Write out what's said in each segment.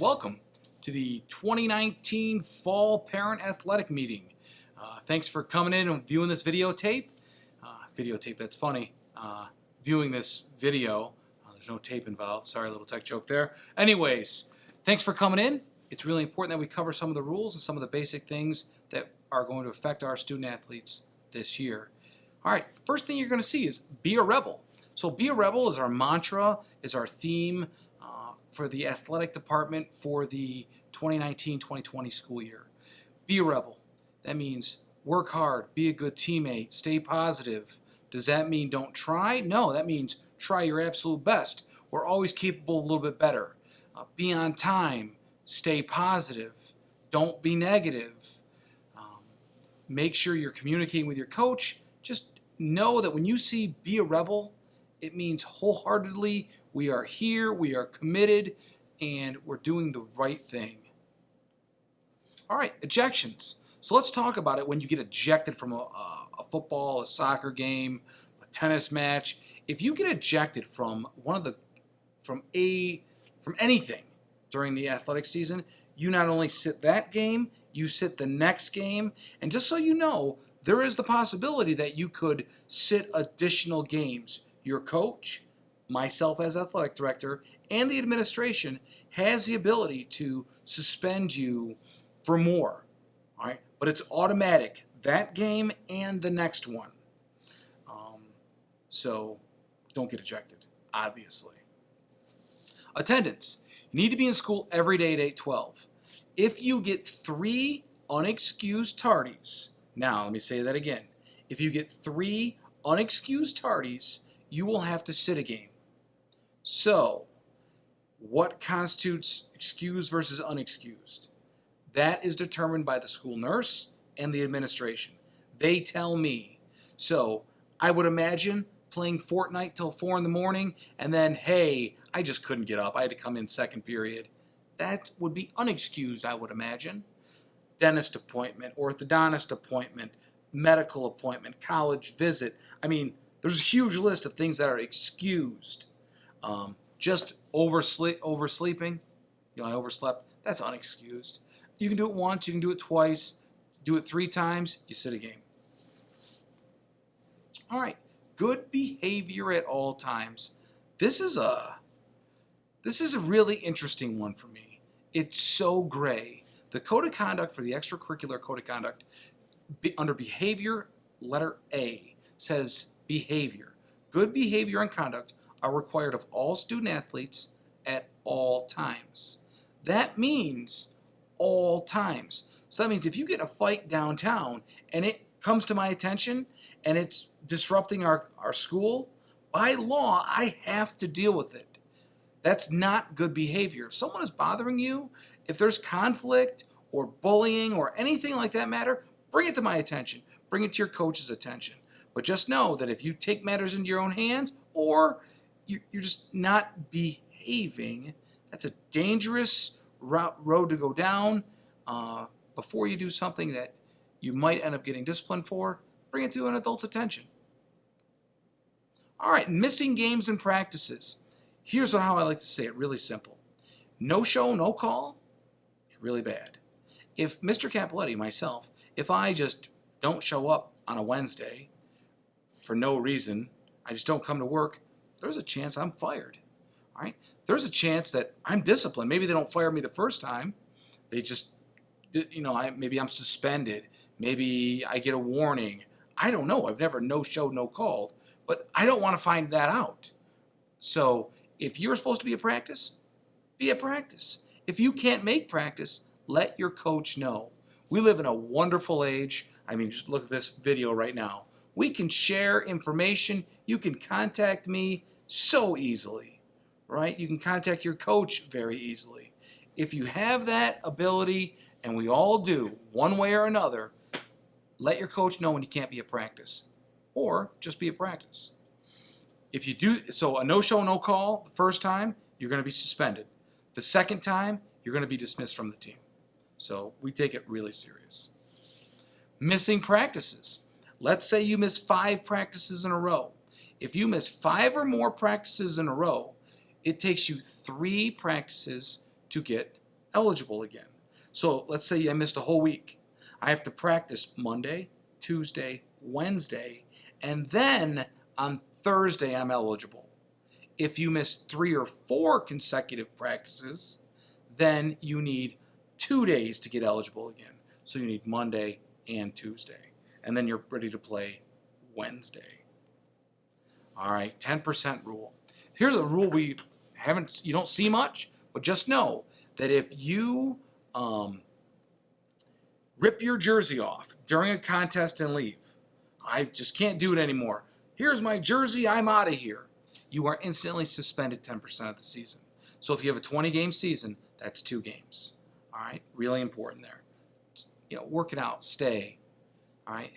welcome to the 2019 Fall Parent Athletic Meeting. Thanks for coming in and viewing this videotape. Videotape, that's funny. Viewing this video. There's no tape involved. Sorry, a little tech joke there. Anyways, thanks for coming in. It's really important that we cover some of the rules and some of the basic things that are going to affect our student athletes this year. All right, first thing you're going to see is be a rebel. So be a rebel is our mantra, is our theme for the athletic department for the 2019-2020 school year. Be a rebel. That means work hard, be a good teammate, stay positive. Does that mean don't try? No, that means try your absolute best. We're always capable of a little bit better. Be on time, stay positive, don't be negative. Make sure you're communicating with your coach. Just know that when you see be a rebel, it means wholeheartedly we are here, we are committed, and we're doing the right thing. All right, ejections. So let's talk about it when you get ejected from a football, a soccer game, a tennis match. If you get ejected from from anything during the athletic season, you not only sit that game, you sit the next game, and just so you know, there is the possibility that you could sit additional games. Your coach, myself as athletic director, and the administration has the ability to suspend you for more. All right, but it's automatic, that game and the next one. So don't get ejected, obviously. Attendance. You need to be in school every day at 8:12. If you get 3 unexcused tardies, now let me say that again. If you get 3 unexcused tardies, you will have to sit a game. So, what constitutes excused versus unexcused? That is determined by the school nurse and the administration. They tell me. So, I would imagine playing Fortnite till 4 in the morning and then, hey, I just couldn't get up. I had to come in second period. That would be unexcused, I would imagine. Dentist appointment, orthodontist appointment, medical appointment, college visit. I mean, there's a huge list of things that are excused. Just oversleeping. I overslept. That's unexcused. You can do it once. You can do it twice. Do it 3 times. You sit a game. All right. Good behavior at all times. This is a really interesting one for me. It's so gray. The code of conduct for the extracurricular code of conduct under behavior, letter A, says behavior. Good behavior and conduct are required of all student athletes at all times. That means all times. So that means if you get in a fight downtown and it comes to my attention and it's disrupting our school, by law, I have to deal with it. That's not good behavior. If someone is bothering you, if there's conflict or bullying or anything like that matter, bring it to my attention. Bring it to your coach's attention. But just know that if you take matters into your own hands or you're just not behaving, that's a dangerous road to go down. Before you do something that you might end up getting disciplined for, bring it to an adult's attention. All right, missing games and practices. Here's how I like to say it, really simple. No show, no call, it's really bad. If Mr. Capoletti, myself, if I just don't show up on a Wednesday for no reason, I just don't come to work, there's a chance I'm fired. All right? There's a chance that I'm disciplined. Maybe they don't fire me the first time. They just, maybe I'm suspended. Maybe I get a warning. I don't know. I've never no showed, no called. But I don't want to find that out. So if you're supposed to be at practice, be at practice. If you can't make practice, let your coach know. We live in a wonderful age. I mean, just look at this video right now. We can share information. You can contact me so easily, right? You can contact your coach very easily. If you have that ability, and we all do, one way or another, let your coach know when you can't be at practice, or just be at practice. If you do, so a no-show, no-call the first time, you're going to be suspended. The second time, you're going to be dismissed from the team. So we take it really serious. Missing practices. Let's say you miss 5 practices in a row. If you miss 5 or more practices in a row, it takes you 3 practices to get eligible again. So let's say I missed a whole week. I have to practice Monday, Tuesday, Wednesday, and then on Thursday I'm eligible. If you miss 3 or 4 consecutive practices, then you need 2 days to get eligible again. So you need Monday and Tuesday. And then you're ready to play Wednesday. All right, 10% rule. Here's a rule you don't see much, but just know that if you rip your jersey off during a contest and leave, I just can't do it anymore. Here's my jersey, I'm out of here. You are instantly suspended 10% of the season. So if you have a 20-game season, that's 2 games. All right, really important there. Work it out, stay. All right,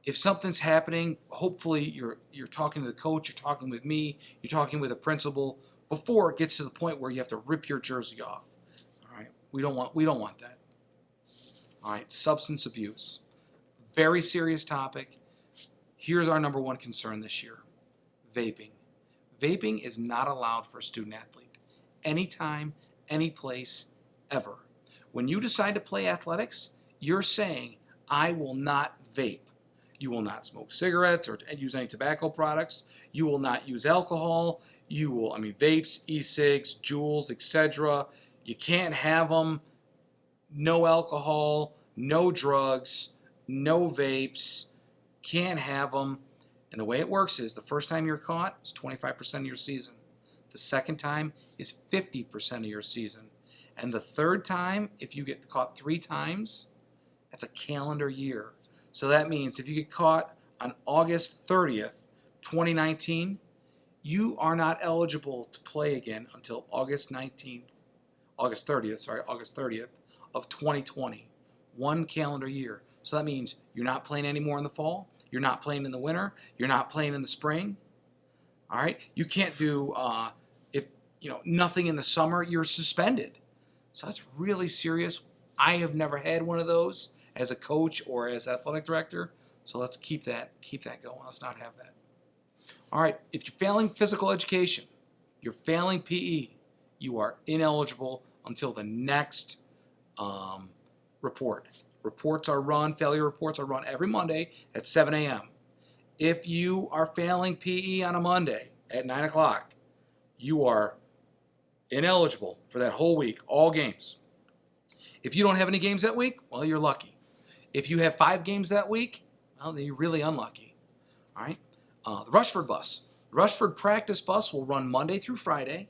if something's happening, hopefully you're talking to the coach, you're talking with me, you're talking with a principal before it gets to the point where you have to rip your jersey off. All right, we don't want that. All right, substance abuse, very serious topic. Here's our number 1 concern this year: vaping. Vaping is not allowed for a student athlete, anytime, any place, ever. When you decide to play athletics, you're saying, I will not vape. You will not smoke cigarettes or use any tobacco products. You will not use alcohol. Vapes, e-cigs, Juuls, etc. You can't have them. No alcohol, no drugs, no vapes. Can't have them. And the way it works is the first time you're caught is 25% of your season. The second time is 50% of your season. And the third time, if you get caught 3 times, that's a calendar year. So that means if you get caught on August 30th, 2019, you are not eligible to play again until August 30th of 2020. 1 calendar year. So that means you're not playing anymore in the fall. You're not playing in the winter. You're not playing in the spring. All right. You can't do nothing in the summer. You're suspended. So that's really serious. I have never had one of those as a coach or as athletic director. So let's keep that going. Let's not have that. All right. If you're failing physical education, you're failing PE, you are ineligible until the next report. Failure reports are run every Monday at 7 a.m. If you are failing PE on a Monday at 9 o'clock, you are ineligible for that whole week, all games. If you don't have any games that week, well, you're lucky. If you have 5 games that week, well, then you're really unlucky. All right. The Rushford bus. The Rushford practice bus will run Monday through Friday.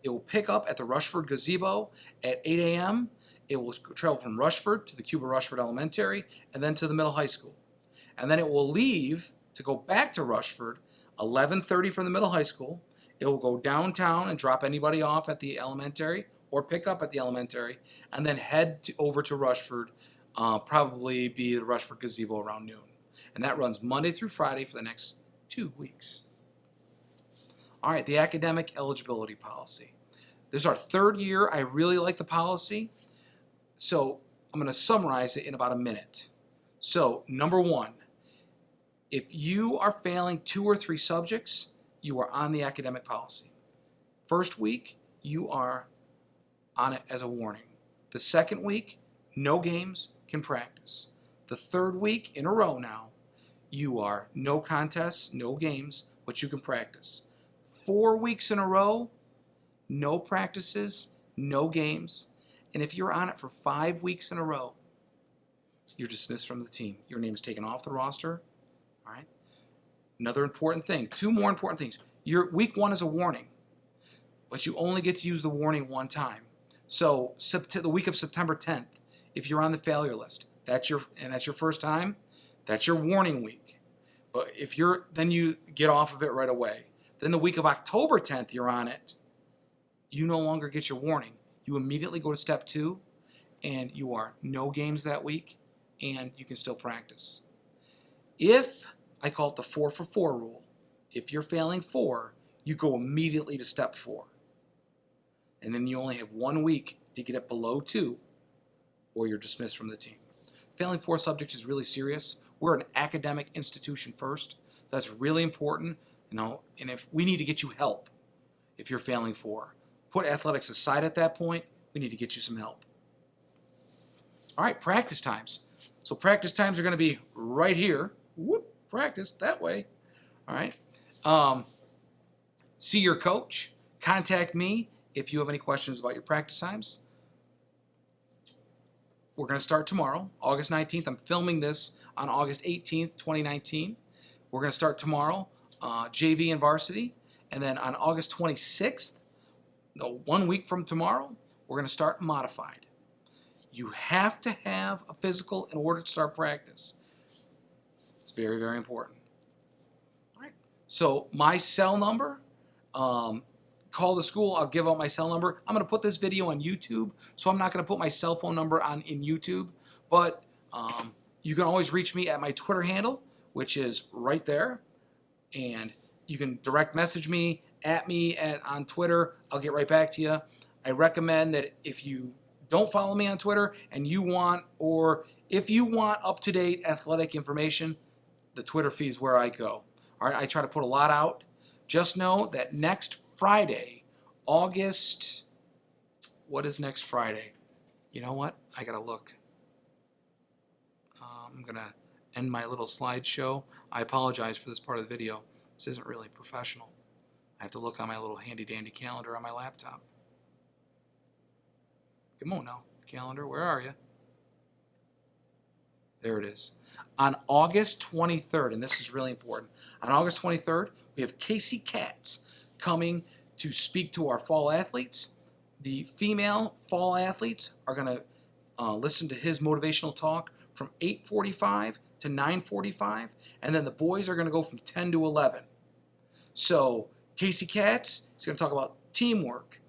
It will pick up at the Rushford gazebo at 8 a.m. It will travel from Rushford to the Cuba Rushford Elementary and then to the middle high school. And then it will leave to go back to Rushford 11:30 from the middle high school. It will go downtown and drop anybody off at the elementary or pick up at the elementary and then head over to Rushford, probably be the Rushford gazebo around noon. And that runs Monday through Friday for the next 2 weeks. All right, the academic eligibility policy. This is our 3rd year. I really like the policy. So I'm going to summarize it in about a minute. So number 1, if you are failing 2 or 3 subjects, you are on the academic policy. First week, you are on it as a warning. The second week, no games, can practice. The third week in a row now, you are no contests, no games, but you can practice. 4 weeks in a row, no practices, no games. And if you're on it for 5 weeks in a row, you're dismissed from the team. Your name is taken off the roster. All right. Another important thing, 2 more important things. Your week 1 is a warning, but you only get to use the warning 1 time. So the week of September 10th, if you're on the failure list, that's your first time, that's your warning week. But then you get off of it right away. Then the week of October 10th, you're on it. You no longer get your warning. You immediately go to step 2, and you are no games that week, and you can still practice. I call it the 4 for 4 rule. If you're failing 4, you go immediately to step 4. And then you only have 1 week to get it below 2, or you're dismissed from the team. Failing 4 subjects is really serious. We're an academic institution first. That's really important. And if we need to get you help if you're failing 4. Put athletics aside at that point. we need to get you some help. All right, practice times. So practice times are going to be right here. Whoop, practice that way. All right. See your coach. Contact me if you have any questions about your practice times. We're going to start tomorrow, August 19th. I'm filming this on August 18th, 2019. We're going to start tomorrow, JV and varsity. And then on August 26th, 1 week from tomorrow, we're going to start modified. You have to have a physical in order to start practice. It's very, very important. All right. So my cell number, call the school. I'll give out my cell number. I'm going to put this video on YouTube, so I'm not going to put my cell phone number in YouTube. But you can always reach me at my Twitter handle, which is right there. And you can direct message me on Twitter. I'll get right back to you. I recommend that if you don't follow me on Twitter and if you want up-to-date athletic information, the Twitter feed is where I go. All right, I try to put a lot out. Just know that next Friday, what is next Friday? You know what? I gotta look. I'm gonna end my little slideshow. I apologize for this part of the video. This isn't really professional. I have to look on my little handy-dandy calendar on my laptop. Come on now, calendar, where are you? There it is. On August 23rd, and this is really important, on August 23rd, we have Casey Katz coming to speak to our fall athletes. The female fall athletes are going to listen to his motivational talk from 8:45 to 9:45, and then the boys are going to go from 10 to 11. So Casey Katz is going to talk about teamwork,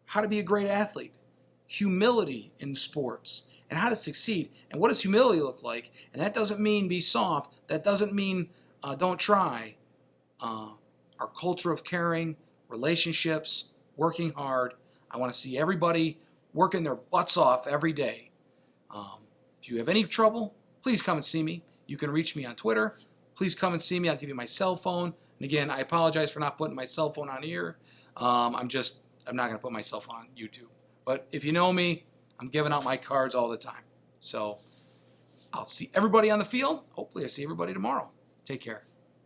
how to be a great athlete, humility in sports, and how to succeed. And what does humility look like? And that doesn't mean be soft. That doesn't mean don't try. Our culture of caring, relationships, working hard. I want to see everybody working their butts off every day. If you have any trouble, please come and see me. You can reach me on Twitter. Please come and see me. I'll give you my cell phone. And again, I apologize for not putting my cell phone on here. I'm not going to put my cell phone on YouTube. But if you know me, I'm giving out my cards all the time. So I'll see everybody on the field. Hopefully I see everybody tomorrow. Take care.